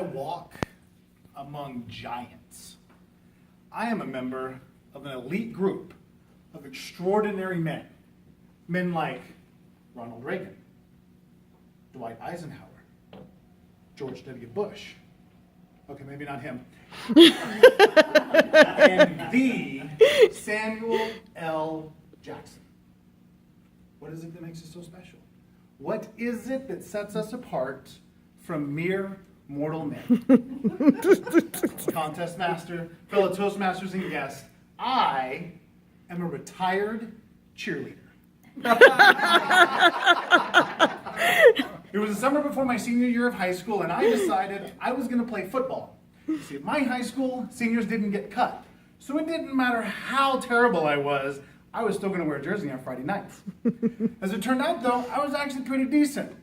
I walk among giants. I am a member of an elite group of extraordinary men. Men like Ronald Reagan, Dwight Eisenhower, George W. Bush. Okay, maybe not him. And the Samuel L. Jackson. What is it that makes us so special? What is it that sets us apart from mere mortal men? Contest master, fellow Toastmasters and guests, I am a retired cheerleader. It was the summer before my senior year of high school, and I decided I was going to play football. You see, at my high school, seniors didn't get cut. So it didn't matter how terrible I was still going to wear a jersey on Friday nights. As it turned out, though, I was actually pretty decent.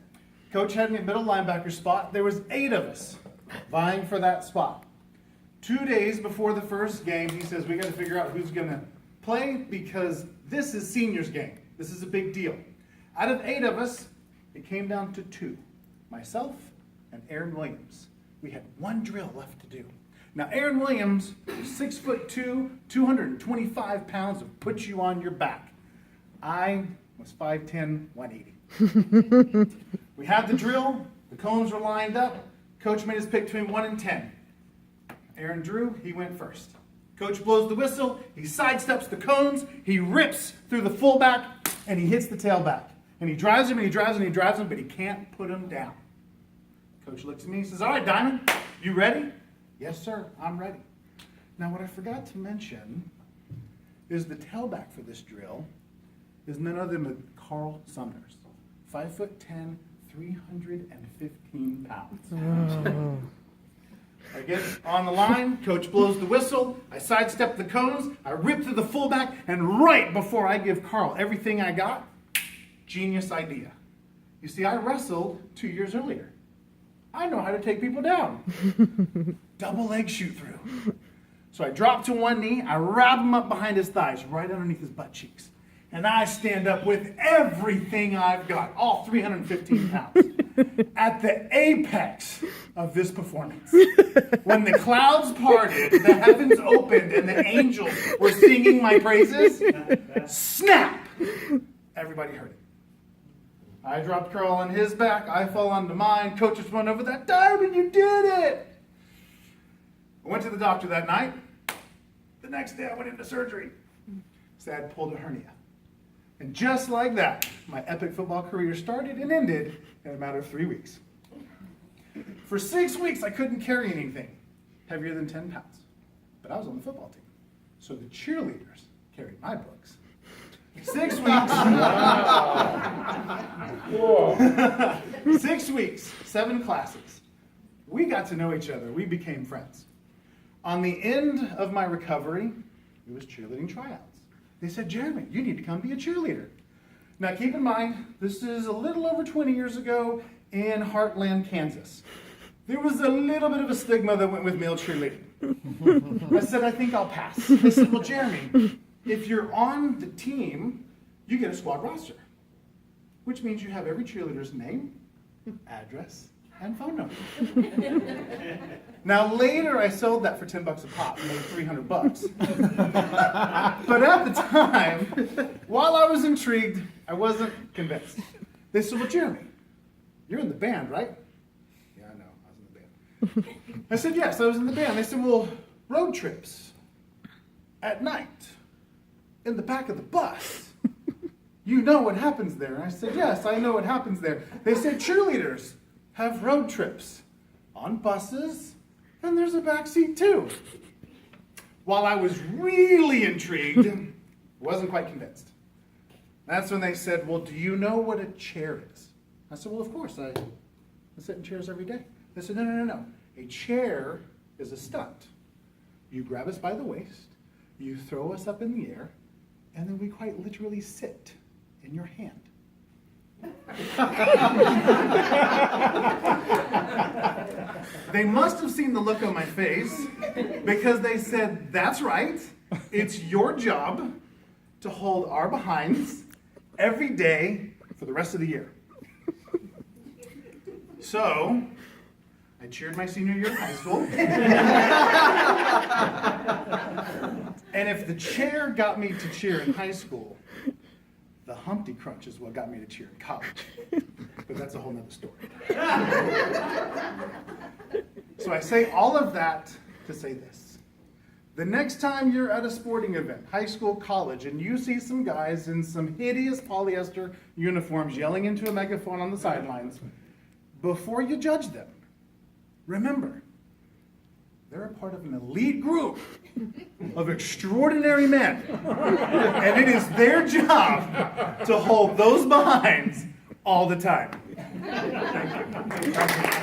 Coach had me at middle linebacker spot. There was 8 of us vying for that spot. 2 days before the first game, he says, we got to figure out who's going to play because this is seniors' game. This is a big deal. Out of 8 of us, it came down to 2, myself and Aaron Williams. We had one drill left to do. Now, Aaron Williams, 6'2", 225 pounds, would put you on your back. I was 5'10", 180. We had the drill. The cones were lined up. Coach made us pick between 1 and 10. Aaron drew. He went first. Coach blows the whistle. He sidesteps the cones. He rips through the fullback, and he hits the tailback. And he drives him, and he drives him, and he drives him, but he can't put him down. Coach looks at me and says, all right, Diamond, you ready? Yes, sir, I'm ready. Now, what I forgot to mention is the tailback for this drill is none other than Carl Sumners, 5'10", 315 pounds. Oh. I get on the line, coach blows the whistle, I sidestep the cones, I rip through the fullback, and right before I give Carl everything I got, genius idea. You see, I wrestled 2 years earlier. I know how to take people down. Double leg shoot through. So I drop to one knee, I wrap him up behind his thighs, right underneath his butt cheeks. And I stand up with everything I've got, all 315 pounds. At the apex of this performance, when the clouds parted, the heavens opened, and the angels were singing my praises, snap! Everybody heard it. I dropped Carl on his back, I fell onto mine, coach just went over that, Diamond, you did it! I went to the doctor that night. The next day I went into surgery. Said I'd pulled a hernia. And just like that, my epic football career started and ended in a matter of 3 weeks. For 6 weeks, I couldn't carry anything heavier than 10 pounds. But I was on the football team. So the cheerleaders carried my books. 6 weeks. 6 weeks, 7 classes. We got to know each other. We became friends. On the end of my recovery, it was cheerleading tryouts. They said, Jeremy, you need to come be a cheerleader. Now keep in mind, this is a little over 20 years ago in Heartland, Kansas. There was a little bit of a stigma that went with male cheerleading. I said, I think I'll pass. They said, well, Jeremy, if you're on the team, you get a squad roster, which means you have every cheerleader's name, address, and phone number. Now later I sold that for $10 a pop, made $300. But at the time, while I was intrigued, I wasn't convinced. They said, well, Jeremy, you're in the band, right? Yeah, I know, I was in the band. I said, yes, I was in the band. They said, well, road trips at night in the back of the bus. You know what happens there. And I said, yes, I know what happens there. They said, cheerleaders have road trips on buses, and there's a back seat too. While I was really intrigued, wasn't quite convinced. That's when they said, well, do you know what a chair is? I said, well, of course, I sit in chairs every day. They said, no. A chair is a stunt. You grab us by the waist, you throw us up in the air, and then we quite literally sit in your hand. They must have seen the look on my face because they said, that's right, it's your job to hold our behinds every day for the rest of the year. So I cheered my senior year of high school. And if the chair got me to cheer in high school, the Humpty Crunch is what got me to cheer in college. But that's a whole nother story. So I say all of that to say this. The next time you're at a sporting event, high school, college, and you see some guys in some hideous polyester uniforms yelling into a megaphone on the sidelines, before you judge them, remember, they're a part of an elite group of extraordinary men. And it is their job to hold those behinds all the time. Thank you.